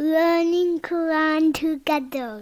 learning Quran together.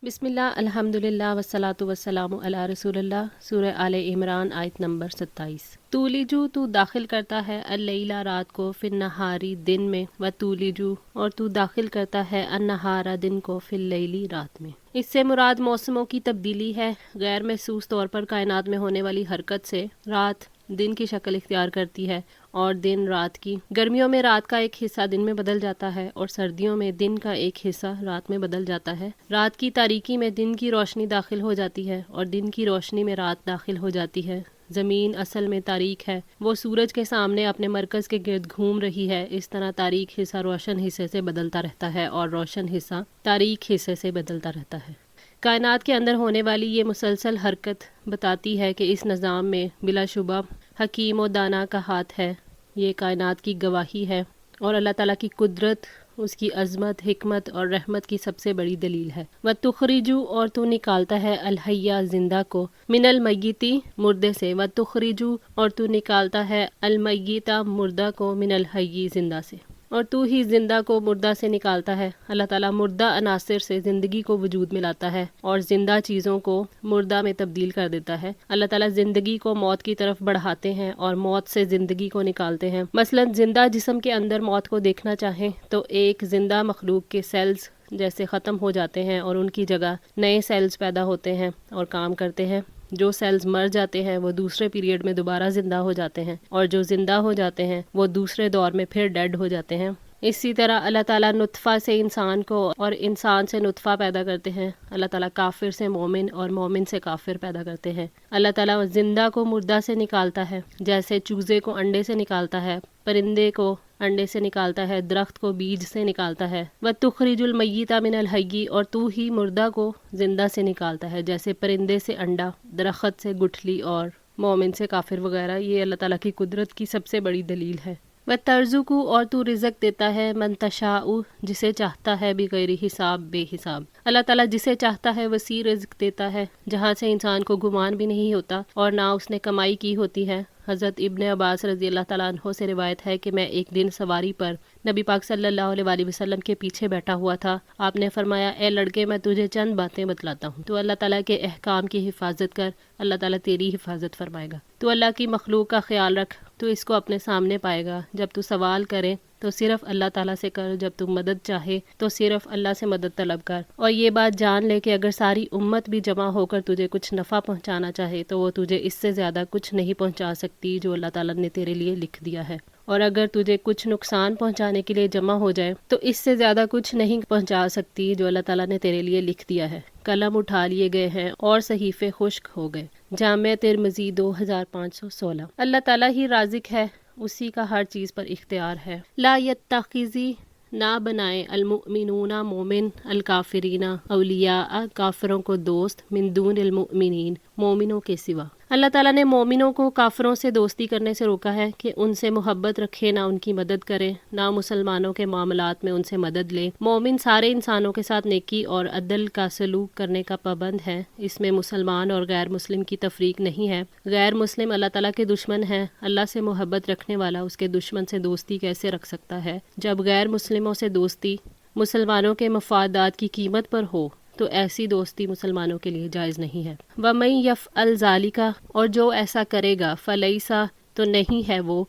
بسم اللہ الحمدللہ والصلاۃ والسلام علی رسول اللہ۔ سورہ آل عمران آیت نمبر 27۔ تولیجو تو داخل کرتا ہے اللیلہ رات کو فی النہاری دن میں، و تولیجو اور تو داخل کرتا ہے النہارا دن کو فی اللیلی رات میں۔ اس سے مراد موسموں کی تبدیلی ہے۔ غیر محسوس طور پر کائنات میں ہونے والی حرکت سے رات دن کی شکل اختیار کرتی ہے اور دن رات کی۔ گرمیوں میں رات کا ایک حصہ دن میں بدل جاتا ہے اور سردیوں میں دن کا ایک حصہ رات میں بدل جاتا ہے۔ رات کی تاریکی میں دن کی روشنی داخل ہو جاتی ہے اور دن کی روشنی میں رات داخل ہو جاتی ہے۔ زمین اصل میں تاریک ہے، وہ سورج کے سامنے اپنے مرکز کے گرد گھوم رہی ہے۔ اس طرح تاریک حصہ روشن حصے سے بدلتا رہتا ہے اور روشن حصہ تاریک حصے سے بدلتا رہتا ہے۔ کائنات کے اندر ہونے والی یہ مسلسل حرکت بتاتی ہے کہ اس نظام میں بلا شبہ حکیم و دانا کا ہاتھ ہے۔ یہ کائنات کی گواہی ہے اور اللہ تعالیٰ کی قدرت، اس کی عظمت، حکمت اور رحمت کی سب سے بڑی دلیل ہے۔ وَتُخْرِجُ اور تو نکالتا ہے الحیّ زندہ کو، من المیتی مردے سے، وَتُخْرِجُ اور تو نکالتا ہے المیتہ مردہ کو، من الحیّ زندہ سے، اور تو ہی زندہ کو مردہ سے نکالتا ہے۔ اللہ تعالیٰ مردہ عناصر سے زندگی کو وجود میں لاتا ہے اور زندہ چیزوں کو مردہ میں تبدیل کر دیتا ہے۔ اللہ تعالیٰ زندگی کو موت کی طرف بڑھاتے ہیں اور موت سے زندگی کو نکالتے ہیں۔ مثلا زندہ جسم کے اندر موت کو دیکھنا چاہیں تو ایک زندہ مخلوق کے سیلز جیسے ختم ہو جاتے ہیں اور ان کی جگہ نئے سیلز پیدا ہوتے ہیں اور کام کرتے ہیں۔ جو سیلز مر جاتے ہیں وہ دوسرے پیریڈ میں دوبارہ زندہ ہو جاتے ہیں اور جو زندہ ہو جاتے ہیں وہ دوسرے دور میں پھر ڈیڈ ہو جاتے ہیں۔ اسی طرح اللہ تعالیٰ نطفہ سے انسان کو اور انسان سے نطفہ پیدا کرتے ہیں۔ اللہ تعالیٰ کافر سے مومن اور مومن سے کافر پیدا کرتے ہیں۔ اللہ تعالیٰ زندہ کو مردہ سے نکالتا ہے، جیسے چوزے کو انڈے سے نکالتا ہے، پرندے کو انڈے سے نکالتا ہے، درخت کو بیج سے نکالتا ہے۔ وَتُخْرِجُ الْمَيِّتَ مِنَ الْحَيِّ اور تو ہی مردہ کو زندہ سے نکالتا ہے، جیسے پرندے سے انڈا، درخت سے گٹھلی اور مومن سے کافر وغیرہ۔ یہ اللہ تعالیٰ کی قدرت کی سب سے بڑی دلیل ہے۔ وَتَرْزُقُ اور تو رزق دیتا ہے من تشاء جسے چاہتا ہے بغیر حساب بے حساب۔ اللہ تعالیٰ جسے چاہتا ہے وسیع رزق دیتا ہے، جہاں سے انسان کو گمان بھی نہیں ہوتا اور نہ اس نے کمائی کی ہوتی ہے۔ حضرت ابن عباس رضی اللہ تعالیٰ عنہ سے روایت ہے کہ میں ایک دن سواری پر نبی پاک صلی اللہ علیہ وآلہ وسلم کے پیچھے بیٹھا ہوا تھا۔ آپ نے فرمایا، اے لڑکے میں تجھے چند باتیں بتلاتا ہوں، تو اللہ تعالیٰ کے احکام کی حفاظت کر، اللہ تعالیٰ تیری حفاظت فرمائے گا۔ تو اللہ کی مخلوق کا خیال رکھ، تو اس کو اپنے سامنے پائے گا۔ جب تو سوال کرے تو صرف اللہ تعالیٰ سے کر، جب تو مدد چاہے تو صرف اللہ سے مدد طلب کر، اور یہ بات جان لے کہ اگر ساری امت بھی جمع ہو کر تجھے کچھ نفع پہنچانا چاہے تو وہ تجھے اس سے زیادہ کچھ نہیں پہنچا سکتی جو اللہ تعالیٰ نے تیرے لیے لکھ دیا ہے، اور اگر تجھے کچھ نقصان پہنچانے کے لیے جمع ہو جائے تو اس سے زیادہ کچھ نہیں پہنچا سکتی جو اللہ تعالیٰ نے تیرے لیے لکھ دیا ہے۔ قلم اٹھا لیے گئے ہیں اور صحیفے خشک ہو گئے۔ جامع ترمذی 2516۔ اللہ تعالیٰ ہی رازق ہے، اسی کا ہر چیز پر اختیار ہے۔ لا یتخذی نہ بنائے المؤمنون مومن الکافرین اولیاء کافروں کو دوست من دون المؤمنین مومنوں کے سوا۔ اللہ تعالیٰ نے مومنوں کو کافروں سے دوستی کرنے سے روکا ہے کہ ان سے محبت رکھے، نہ ان کی مدد کرے، نہ مسلمانوں کے معاملات میں ان سے مدد لے۔ مومن سارے انسانوں کے ساتھ نیکی اور عدل کا سلوک کرنے کا پابند ہے۔ اس میں مسلمان اور غیر مسلم کی تفریق نہیں ہے۔ غیر مسلم اللہ تعالیٰ کے دشمن ہیں۔ اللہ سے محبت رکھنے والا اس کے دشمن سے دوستی کیسے رکھ سکتا ہے؟ جب غیر مسلموں سے دوستی مسلمانوں کے مفادات کی قیمت پر ہو تو ایسی دوستی مسلمانوں کے لیے جائز نہیں ہے۔ وَمَن يَفْعَلْ ذَلِكَ اور جو ایسا کرے گا فَلَيْسَ تو نہیں ہے وہ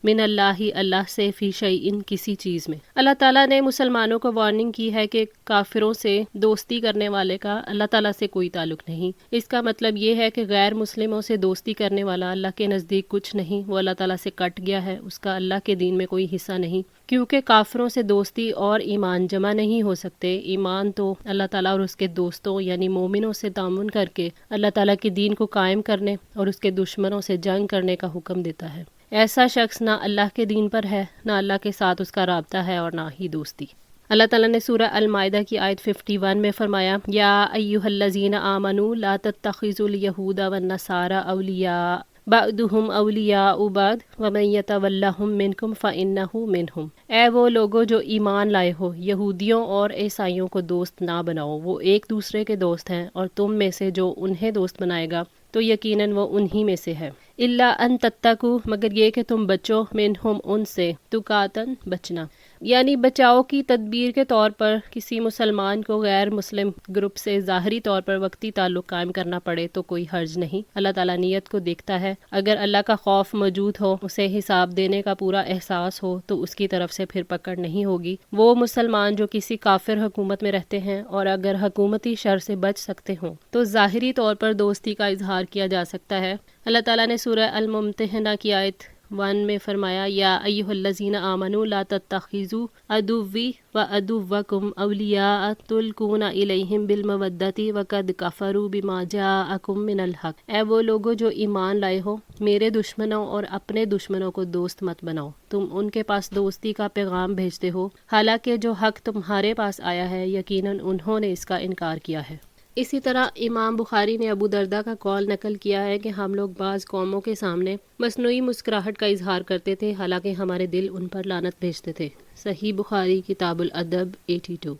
من اللہ اللہ سے فی شیء کسی چیز میں۔ اللہ تعالیٰ نے مسلمانوں کو وارننگ کی ہے کہ کافروں سے دوستی کرنے والے کا اللہ تعالیٰ سے کوئی تعلق نہیں۔ اس کا مطلب یہ ہے کہ غیر مسلموں سے دوستی کرنے والا اللہ کے نزدیک کچھ نہیں، وہ اللہ تعالیٰ سے کٹ گیا ہے، اس کا اللہ کے دین میں کوئی حصہ نہیں، کیونکہ کافروں سے دوستی اور ایمان جمع نہیں ہو سکتے۔ ایمان تو اللہ تعالیٰ اور اس کے دوستوں یعنی مومنوں سے تعاون کر کے اللہ تعالیٰ کے دین کو قائم کرنے اور اس کے دشمنوں سے جنگ کرنے کا حکم دیتا ہے۔ ایسا شخص نہ اللہ کے دین پر ہے، نہ اللہ کے ساتھ اس کا رابطہ ہے اور نہ ہی دوستی۔ اللہ تعالیٰ نے سورہ المائدہ کی آیت 51 میں فرمایا، یا ایھا الذین آمنوا لا تتخذوا الیہود والنصارى اولیاء بعضهم اولیاء بعض ومن یتولہم منکم فانہ منہم۔ اے وہ لوگوں جو ایمان لائے ہو، یہودیوں اور عیسائیوں کو دوست نہ بناؤ، وہ ایک دوسرے کے دوست ہیں، اور تم میں سے جو انہیں دوست بنائے گا تو یقیناً وہ انہی میں سے ہے۔ الا ان تتقوا مگر یہ کہ تم بچو منہم ان سے تقاتن بچنا، یعنی بچاؤ کی تدبیر کے طور پر کسی مسلمان کو غیر مسلم گروپ سے ظاہری طور پر وقتی تعلق قائم کرنا پڑے تو کوئی حرج نہیں۔ اللہ تعالیٰ نیت کو دیکھتا ہے، اگر اللہ کا خوف موجود ہو، اسے حساب دینے کا پورا احساس ہو تو اس کی طرف سے پھر پکڑ نہیں ہوگی۔ وہ مسلمان جو کسی کافر حکومت میں رہتے ہیں اور اگر حکومتی شر سے بچ سکتے ہوں تو ظاہری طور پر دوستی کا اظہار کیا جا سکتا ہے۔ اللہ تعالیٰ نے سورہ الممتحنہ کی آیت 1 میں فرمایا یا ایھا الذین آمنوا لا تتخذوا عدوی وعدوکم اولیاء تلقون الیہم بالمودۃ وقد کفروا بما جاءکم من الحق، اے وہ لوگوں جو ایمان لائے ہو، میرے دشمنوں اور اپنے دشمنوں کو دوست مت بناؤ، تم ان کے پاس دوستی کا پیغام بھیجتے ہو حالانکہ جو حق تمہارے پاس آیا ہے یقیناً انہوں نے اس کا انکار کیا ہے۔ اسی طرح امام بخاری نے ابو درداء کا قول نقل کیا ہے کہ ہم لوگ بعض قوموں کے سامنے مصنوعی مسکراہٹ کا اظہار کرتے تھے حالانکہ ہمارے دل ان پر لعنت بھیجتے تھے۔ صحیح بخاری کتاب الادب 82۔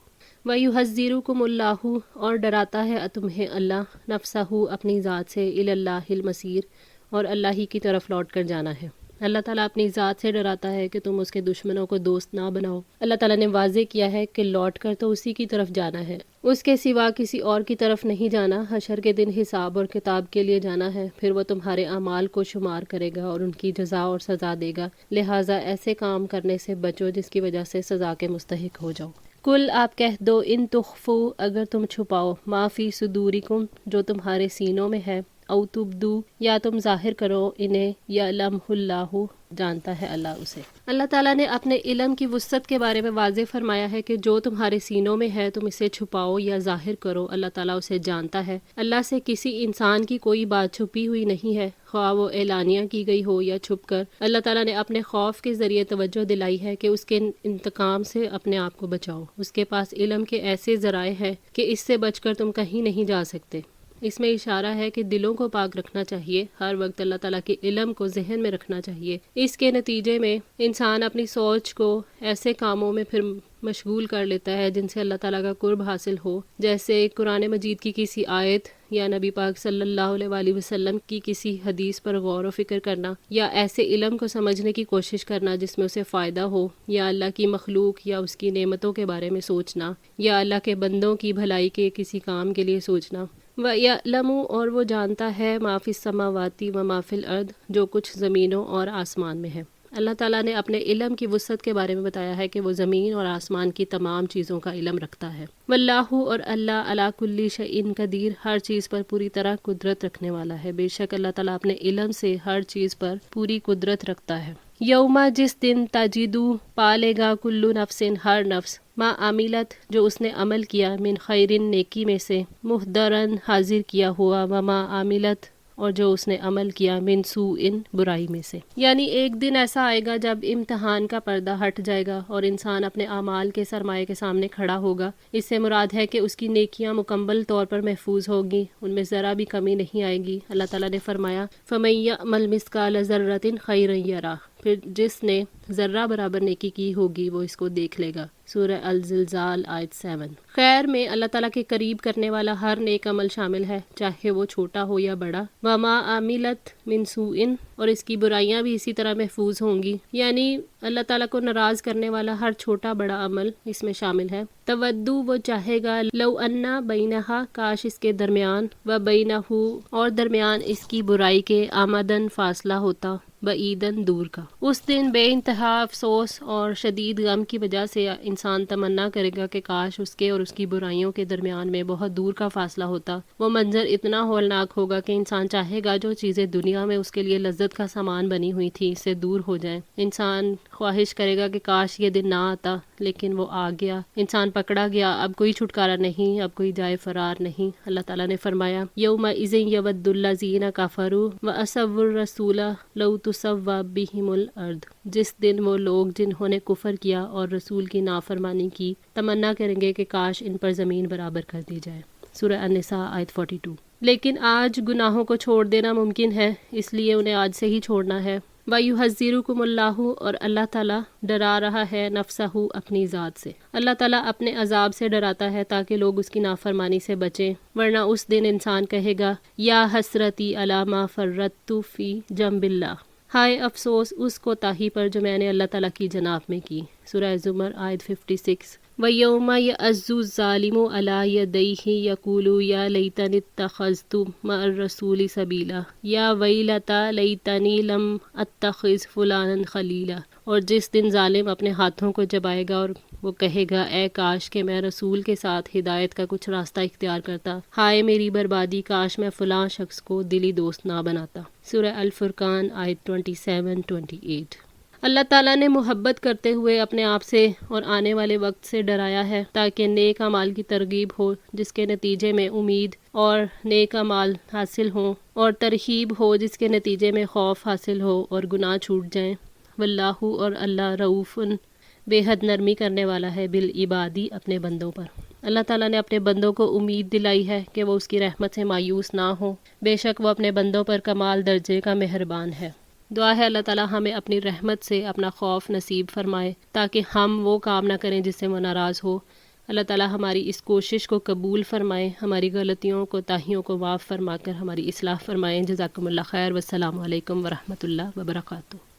وَيُحَذِّرُكُمُ اللَّهُ اور ڈراتا ہے تمہیں اللہ نفسہ اپنی ذات سے الی اللہ المصیر اور اللہ ہی کی طرف لوٹ کر جانا ہے۔ اللہ تعالیٰ اپنی ذات سے ڈراتا ہے کہ تم اس کے دشمنوں کو دوست نہ بناؤ۔ اللہ تعالیٰ نے واضح کیا ہے کہ لوٹ کر تو اسی کی طرف جانا ہے، اس کے سوا کسی اور کی طرف نہیں جانا۔ حشر کے دن حساب اور کتاب کے لیے جانا ہے، پھر وہ تمہارے اعمال کو شمار کرے گا اور ان کی جزا اور سزا دے گا، لہٰذا ایسے کام کرنے سے بچو جس کی وجہ سے سزا کے مستحق ہو جاؤ۔ کل آپ کہہ دو ان تخفو اگر تم چھپاؤ ما فی صدورکم جو تمہارے سینوں میں ہے، او تبدو یا تم ظاہر کرو انہیں، یعلمہ اللہ جانتا ہے اللہ اسے۔ اللہ تعالیٰ نے اپنے علم کی وسعت کے بارے میں واضح فرمایا ہے کہ جو تمہارے سینوں میں ہے تم اسے چھپاؤ یا ظاہر کرو، اللہ تعالیٰ اسے جانتا ہے۔ اللہ سے کسی انسان کی کوئی بات چھپی ہوئی نہیں ہے، خواہ وہ اعلانیہ کی گئی ہو یا چھپ کر۔ اللہ تعالیٰ نے اپنے خوف کے ذریعے توجہ دلائی ہے کہ اس کے انتقام سے اپنے آپ کو بچاؤ۔ اس کے پاس علم کے ایسے ذرائع ہیں کہ اس سے بچ کر تم کہیں نہیں جا سکتے۔ اس میں اشارہ ہے کہ دلوں کو پاک رکھنا چاہیے، ہر وقت اللہ تعالیٰ کے علم کو ذہن میں رکھنا چاہیے۔ اس کے نتیجے میں انسان اپنی سوچ کو ایسے کاموں میں پھر مشغول کر لیتا ہے جن سے اللہ تعالیٰ کا قرب حاصل ہو، جیسے قرآن مجید کی کسی آیت یا نبی پاک صلی اللہ علیہ وآلہ وسلم کی کسی حدیث پر غور و فکر کرنا، یا ایسے علم کو سمجھنے کی کوشش کرنا جس میں اسے فائدہ ہو، یا اللہ کی مخلوق یا اس کی نعمتوں کے بارے میں سوچنا، یا اللہ کے بندوں کی بھلائی کے کسی کام کے لیے سوچنا۔ وَيَعْلَمُ اور وہ جانتا ہے مَا فِی السَّمَاوَاتِ وَمَا فِی الْأَرْضِ جو کچھ زمینوں اور آسمان میں ہے۔ اللہ تعالیٰ نے اپنے علم کی وسعت کے بارے میں بتایا ہے کہ وہ زمین اور آسمان کی تمام چیزوں کا علم رکھتا ہے۔ واللہ اور اللہ علی کل شیء قدیر ہر چیز پر پوری طرح قدرت رکھنے والا ہے۔ بے شک اللہ تعالیٰ اپنے علم سے ہر چیز پر پوری قدرت رکھتا ہے۔ یوما جس دن تجدو پالے گا کلو نفس ہر نفس ما عملت جو اس نے عمل کیا من خیرن نیکی میں سے محضرن حاضر کیا ہوا وما عملت اور جو اس نے عمل کیا من سوء برائی میں سے، یعنی ایک دن ایسا آئے گا جب امتحان کا پردہ ہٹ جائے گا اور انسان اپنے اعمال کے سرمایے کے سامنے کھڑا ہوگا۔ اس سے مراد ہے کہ اس کی نیکیاں مکمل طور پر محفوظ ہوگی، ان میں ذرا بھی کمی نہیں آئے گی۔ اللہ تعالیٰ نے فرمایا فَمَن يَعْمَلْ مِثْقَالَ ذَرَّةٍ خَيْرًا يَرَهُ پھر جس نے ذرہ برابر نیکی کی ہوگی وہ اس کو دیکھ لے گا۔ سورہ الزلزال آیت 7۔ خیر میں اللہ تعالیٰ کے قریب کرنے والا ہر نیک عمل شامل ہے، چاہے وہ چھوٹا ہو یا بڑا۔ وما عملت من سوء اور اس کی برائیاں بھی اسی طرح محفوظ ہوں گی، یعنی اللہ تعالیٰ کو ناراض کرنے والا ہر چھوٹا بڑا عمل اس میں شامل ہے۔ تودو وہ چاہے گا لو انا بینہا کاش اس کے درمیان و بینہ اور درمیان اس کی برائی کے آمدن فاصلہ ہوتا بعیدن دور کا۔ اس دن بے انتہا افسوس اور شدید غم کی وجہ سے انسان تمنا کرے گا کہ کاش اس کے اور اس کی برائیوں کے درمیان میں بہت دور کا فاصلہ ہوتا۔ وہ منظر اتنا ہولناک ہوگا کہ انسان چاہے گا جو چیزیں دنیا میں اس کے لیے لذت کا سامان بنی ہوئی تھی اس سے دور ہو جائیں۔ انسان خواہش کرے گا کہ کاش یہ دن نہ آتا، لیکن وہ آ گیا، انسان پکڑا گیا، اب کوئی چھٹکارا نہیں، اب کوئی جائے فرار نہیں۔ اللہ تعالیٰ نے فرمایا یومئذ یود الذین کفروا وعصوا الرسول لو تسوی بہم الارض جس دن وہ لوگ جنہوں نے کفر کیا اور رسول کی نافرمانی کی تمنا کریں گے کہ کاش ان پر زمین برابر کر دی جائے۔ سورہ النساء آیت 42۔ لیکن آج گناہوں کو چھوڑ دینا ممکن ہے، اس لیے انہیں آج سے ہی چھوڑنا ہے۔ وَيُحَذِّرُكُمُ اللَّهُ، اور اللہ تعالیٰ ڈرا رہا ہے نفسہ اپنی ذات سے، اللہ تعالیٰ اپنے عذاب سے ڈراتا ہے تاکہ لوگ اس کی نافرمانی سے بچیں، ورنہ اس دن انسان کہے گا یا حسرتی علی ما فرطت فی جنب اللہ، ہائے افسوس اس کوتاہی پر جو میں نے اللہ تعالیٰ کی جناب میں کی۔ سورہ زمر آیت 56۔ وَيَوْمَ يَعَضُّ الظَّالِمُ عَلَى يَدَيْهِ يَقُولُ يَا لَيْتَنِي اتَّخَذْتُ مَعَ الرَّسُولِ سَبِيلًا یا وَيْلَتَىٰ لَيْتَنِي لَمْ أَتَّخِذْ فُلَانًا خَلِيلًا، اور جس دن ظالم اپنے ہاتھوں کو چبائے گا اور وہ کہے گا اے کاش کہ میں رسول کے ساتھ ہدایت کا کچھ راستہ اختیار کرتا، ہائے میری بربادی، کاش میں فلاں شخص کو دلی دوست نہ بناتا۔ سورہ الفرقان آیت 27-28۔ اللہ تعالیٰ نے محبت کرتے ہوئے اپنے آپ سے اور آنے والے وقت سے ڈرایا ہے تاکہ نیک اعمال کی ترغیب ہو جس کے نتیجے میں امید اور نیک اعمال حاصل ہوں، اور ترہیب ہو جس کے نتیجے میں خوف حاصل ہو اور گناہ چھوٹ جائیں۔ واللہ، اور اللہ رؤوف بے حد نرمی کرنے والا ہے، بالعبادی اپنے بندوں پر۔ اللہ تعالیٰ نے اپنے بندوں کو امید دلائی ہے کہ وہ اس کی رحمت سے مایوس نہ ہوں، بے شک وہ اپنے بندوں پر کمال درجے کا مہربان ہے۔ دعا ہے اللہ تعالیٰ ہمیں اپنی رحمت سے اپنا خوف نصیب فرمائے تاکہ ہم وہ کام نہ کریں جس سے وہ ناراض ہو۔ اللہ تعالیٰ ہماری اس کوشش کو قبول فرمائے، ہماری غلطیوں کوتاہیوں کو معاف فرما کر ہماری اصلاح فرمائیں۔ جزاکم اللہ خیر، والسلام علیکم ورحمۃ اللہ وبرکاتہ۔